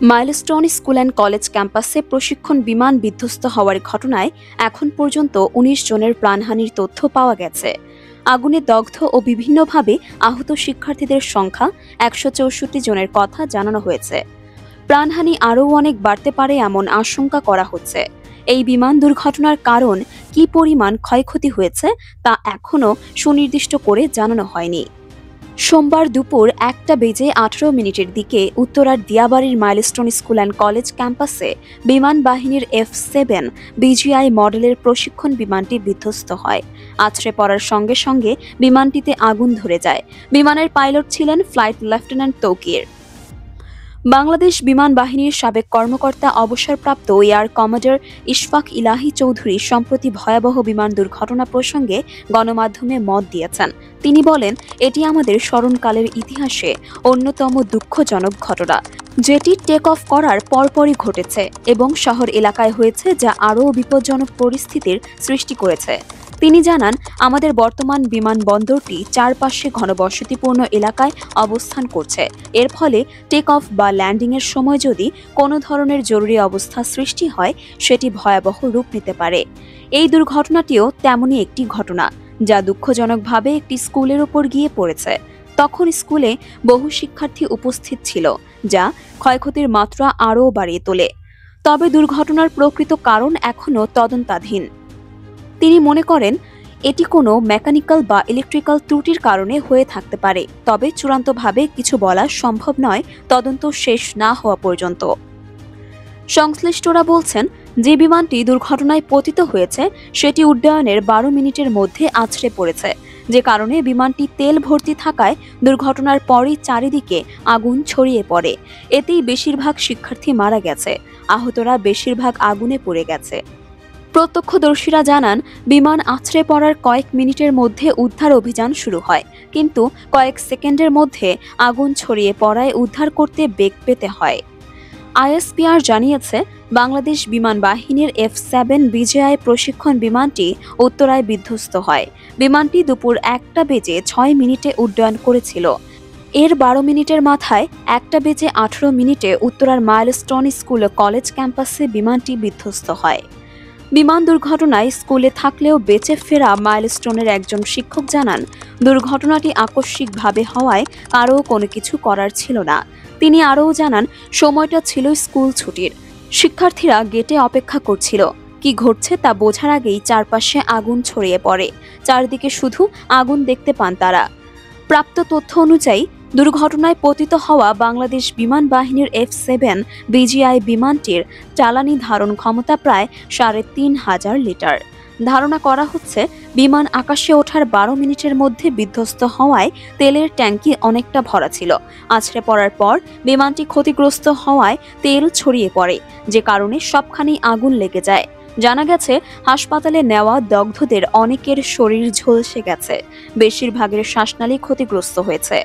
Milestone school and college ক্যাম্পাসে প্রশিক্ষণ বিমান বিধ্বস্ত হওয়ার ঘটনায় এখন পর্যন্ত ১৯ জনের প্রাণহানির তথ্য পাওয়া গেছে। আগুনে দগ্ধ ও বিভিন্নভাবে আহত শিক্ষার্থীদের সংখ্যা ১৬৪ জনের কথা জানানো হয়েছে। প্রাণহানি আরও অনেক বাড়তে পারে এমন আশঙ্কা করা হচ্ছে। এই বিমান দুর্ঘটনার কারণ কী পরিমাণ ক্ষয়ক্ষতি হয়েছে তা এখনও সুনির্দিষ্ট করে জানানো হয়নি। সোমবার দুপুর 1:18 দিকে উত্তরার দিয়াবাড়ির মাইলস্টোন স্কুল অ্যান্ড কলেজ ক্যাম্পাসে বিমান বাহিনীর F-7 BGI মডেলের প্রশিক্ষণ বিমানটি বিধ্বস্ত হয়। আছড়ে পড়ার সঙ্গে সঙ্গে বিমানটিতে আগুন ধরে যায়। বিমানের পাইলট ছিলেন ফ্লাইট লেফটেন্যান্ট তৌকির। বাংলাদেশ বিমান বাহিনীর সাবেক কর্মকর্তা অবসরপ্রাপ্ত এয়ার কমান্ডার ইশফাক ইলাহি চৌধুরী সম্প্রতি ভয়াবহ বিমান দুর্ঘটনা প্রসঙ্গে গণমাধ্যমে মত দিয়েছেন। তিনি বলেন, এটি আমাদের স্মরণকালের ইতিহাসে অন্যতম দুঃখজনক ঘটনা, যেটি টেক অফ করার পরপরই ঘটেছে এবং শহর এলাকায় হয়েছে, যা আরও বিপজ্জনক পরিস্থিতির সৃষ্টি করেছে। তিনি জানান, আমাদের বর্তমান বিমানবন্দরটি চারপাশে ঘনবসতিপূর্ণ এলাকায় অবস্থান করছে। এর ফলে টেক অফ বা ল্যান্ডিংয়ের সময় যদি কোনো ধরনের জরুরি অবস্থা সৃষ্টি হয়, সেটি ভয়াবহ রূপ নিতে পারে। এই দুর্ঘটনাটিও তেমনই একটি ঘটনা, যা দুঃখজনকভাবে একটি স্কুলের ওপর গিয়ে পড়েছে। তখন স্কুলে বহু শিক্ষার্থী উপস্থিত ছিল, যা ক্ষয়ক্ষতির মাত্রা আরও বাড়িয়ে তোলে। তবে দুর্ঘটনার প্রকৃত কারণ এখনও তদন্তাধীন। তিনি মনে করেন, এটি কোনো মেকানিক্যাল বা ইলেকট্রিক্যাল ত্রুটির কারণে হয়ে থাকতে পারে, তবে চূড়ান্তভাবে কিছু বলা সম্ভব নয় তদন্ত শেষ না হওয়া পর্যন্ত। সংশ্লিষ্টরা বলছেন, যে বিমানটি দুর্ঘটনায় পতিত হয়েছে সেটি উড্ডয়নের ১২ মিনিটের মধ্যে আছড়ে পড়েছে, যে কারণে বিমানটি তেল ভর্তি থাকায় দুর্ঘটনার পরই চারিদিকে আগুন ছড়িয়ে পড়ে। এতেই বেশিরভাগ শিক্ষার্থী মারা গেছে, আহতরা বেশিরভাগ আগুনে পড়ে গেছে। প্রত্যক্ষদর্শীরা জানান, বিমান আছড়ে পড়ার কয়েক মিনিটের মধ্যে উদ্ধার অভিযান শুরু হয়, কিন্তু কয়েক সেকেন্ডের মধ্যে আগুন ছড়িয়ে পড়ায় উদ্ধার করতে বেগ পেতে হয়। ISPR জানিয়েছে, বাংলাদেশ বিমান বাহিনীর F-7 BGI প্রশিক্ষণ বিমানটি উত্তরায় বিধ্বস্ত হয়। বিমানটি দুপুর 1:06 উড্ডয়ন করেছিল। এর 12 মিনিটের মাথায় 1:18 উত্তরার মাইলস্টোন স্কুল ও কলেজ ক্যাম্পাসে বিমানটি বিধ্বস্ত হয়। বিমান দুর্ঘটনায় স্কুলে থাকলেও বেঁচে ফেরা মাইলস্টোনের একজন শিক্ষক জানান, দুর্ঘটনাটি আকস্মিকভাবে হওয়ায় কারও কোনো কিছু করার ছিল না। তিনি আরও জানান, সময়টা ছিল স্কুল ছুটির। শিক্ষার্থীরা গেটে অপেক্ষা করছিল। কি ঘটছে তা বোঝার আগেই চারপাশে আগুন ছড়িয়ে পড়ে। চারদিকে শুধু আগুন দেখতে পান তারা। প্রাপ্ত তথ্য অনুযায়ী দুর্ঘটনায় পতিত হওয়া বাংলাদেশ বিমান বাহিনীর F-7 BGI বিমানটির জ্বালানি ধারণ ক্ষমতা প্রায় ৩,৫০০ লিটার। ধারণা করা হচ্ছে, বিমান আকাশে ওঠার ১২ মিনিটের মধ্যে বিধ্বস্ত হওয়ায় তেলের ট্যাঙ্কি অনেকটা ভরা ছিল। আছড়ে পড়ার পর বিমানটি ক্ষতিগ্রস্ত হওয়ায় তেল ছড়িয়ে পড়ে, যে কারণে সবখানেই আগুন লেগে যায়। জানা গেছে, হাসপাতালে নেওয়া দগ্ধদের অনেকের শরীর ঝলসে গেছে, বেশিরভাগের শ্বাসনালী ক্ষতিগ্রস্ত হয়েছে।